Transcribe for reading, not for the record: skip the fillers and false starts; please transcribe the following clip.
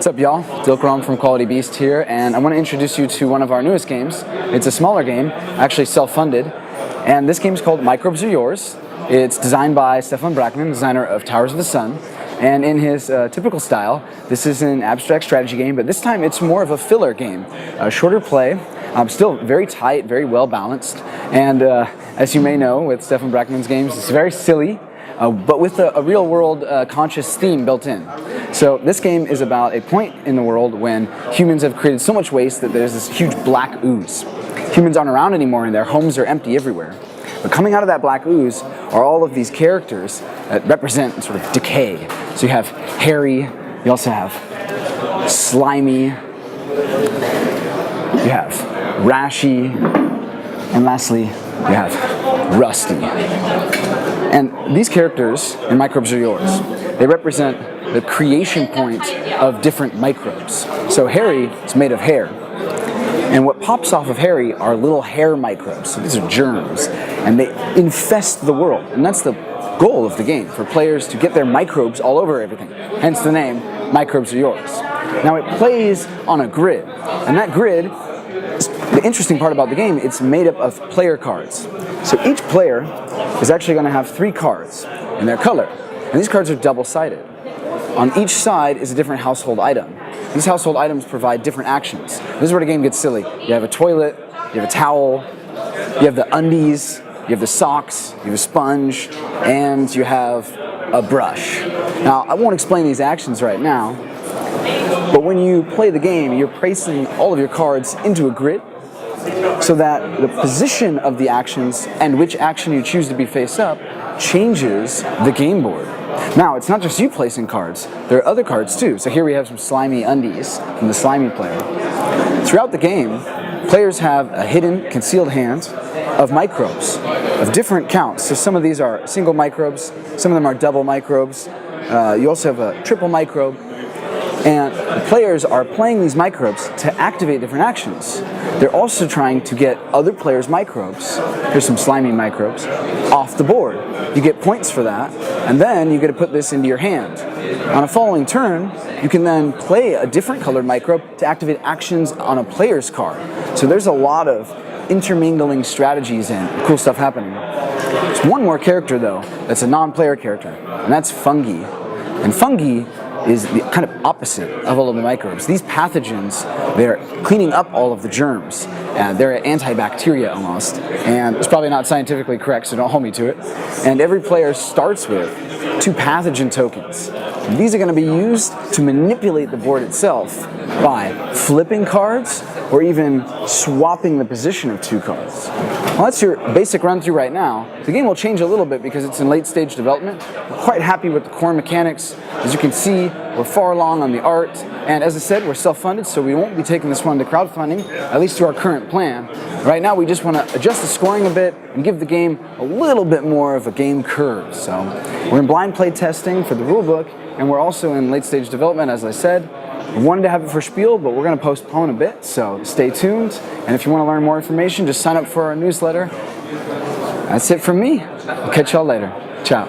What's up, y'all? Dilkaram from Quality Beast here, and I want to introduce you to one of our newest games. It's a smaller game, actually self-funded, and this game is called Microbes Are Yours. It's designed by Stefan Brackman, designer of Towers of the Sun, and in his typical style, this is an abstract strategy game, but this time it's more of a filler game. A shorter play, still very tight, very well balanced, and as you may know with Stefan Brackman's games, it's very silly, but with a real-world conscious theme built in. So this game is about a point in the world when humans have created so much waste that there's this huge black ooze. Humans aren't around anymore and their homes are empty everywhere. But coming out of that black ooze are all of these characters that represent sort of decay. So you have hairy, you also have slimy, you have rashy, and lastly, you have rusty. And these characters in Microbes Are Yours, they represent the creation point of different microbes. So Harry is made of hair. And what pops off of Harry are little hair microbes. So these are germs. And they infest the world. And that's the goal of the game, for players to get their microbes all over everything. Hence the name, Microbes Are Yours. Now it plays on a grid. And that grid, the interesting part about the game, it's made up of player cards. So each player is actually going to have 3 cards in their color. And these cards are double-sided. On each side is a different household item. These household items provide different actions. This is where the game gets silly. You have a toilet, you have a towel, you have the undies, you have the socks, you have a sponge, and you have a brush. Now, I won't explain these actions right now, but when you play the game, you're placing all of your cards into a grid so that the position of the actions and which action you choose to be face up changes the game board. Now, it's not just you placing cards, there are other cards too. So here we have some slimy undies from the slimy player. Throughout the game, players have a hidden, concealed hand of microbes of different counts. So some of these are single microbes, some of them are double microbes. You also have a triple microbe. And the players are playing these microbes to activate different actions. They're also trying to get other players' microbes, here's some slimy microbes, off the board. You get points for that, and then you get to put this into your hand. On a following turn, you can then play a different colored microbe to activate actions on a player's card. So there's a lot of intermingling strategies and cool stuff happening. There's one more character though, that's a non-player character, and that's fungi. And fungi is the kind of opposite of all of the microbes. These pathogens, they're cleaning up all of the germs. They're antibacteria almost. And it's probably not scientifically correct, so don't hold me to it. And every player starts with 2 pathogen tokens. And these are going to be used to manipulate the board itself by flipping cards or even swapping the position of 2 cards. Well, that's your basic run through right now. The game will change a little bit because it's in late stage development. We're quite happy with the core mechanics. As you can see, we're far along on the art. And as I said, we're self-funded, so we won't be taking this one to crowdfunding, at least to our current plan. Right now, we just want to adjust the scoring a bit and give the game a little bit more of a game curve. So we're in blind play testing for the rulebook, and we're also in late stage development, as I said. We wanted to have it for Spiel, but we're going to postpone a bit, so stay tuned. And if you want to learn more information, just sign up for our newsletter. That's it from me. I'll catch y'all later. Ciao.